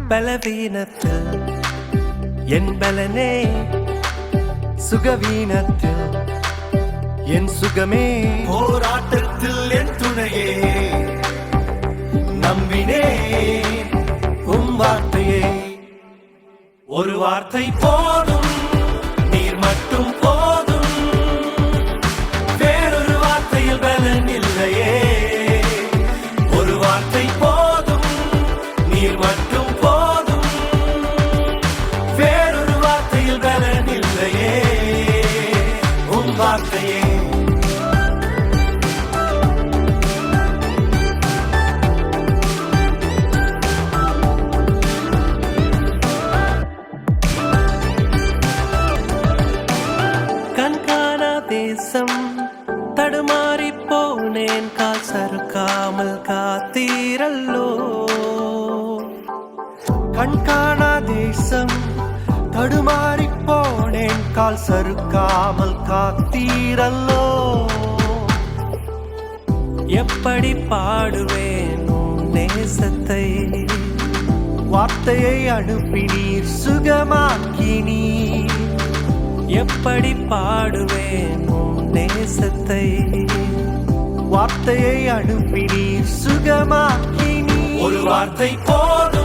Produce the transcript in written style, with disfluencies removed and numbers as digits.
பலவீனத்தில் என் பலனே, சுகவீனத்தில் என் சுகமே, போராட்டத்தில் என் துணையே, நம்பினே உம் வார்த்தையே. ஒரு வார்த்தை போதும், நீர் மட்டும் போதும், வேறொரு வார்த்தையில் பலன் இல்லையே. ஒரு வார்த்தை போதும், நீர் மட்டும் போதும், வேறொரு வார்த்தையில் பலன் இல்லையே. உம் வார்த்தையே. தேசம் தடுமாறி போனேன், கால் சறுக்காமல் காத்தீரல்லோ. கண்காணா தேசம் தடுமாறி போனேன், கால் சறுக்காமல் காத்தீரல்லோ. எப்படி பாடுவேன் உன் நேசத்தை, வார்த்தையை அனுப்பினீர் சுகமாக்கினீர். எப்படி பாடுவேன் உன் நேசத்தை, வார்த்தையை அனுப்பினீர் சுகமாக்கினீர். ஒரு வார்த்தை போதும்,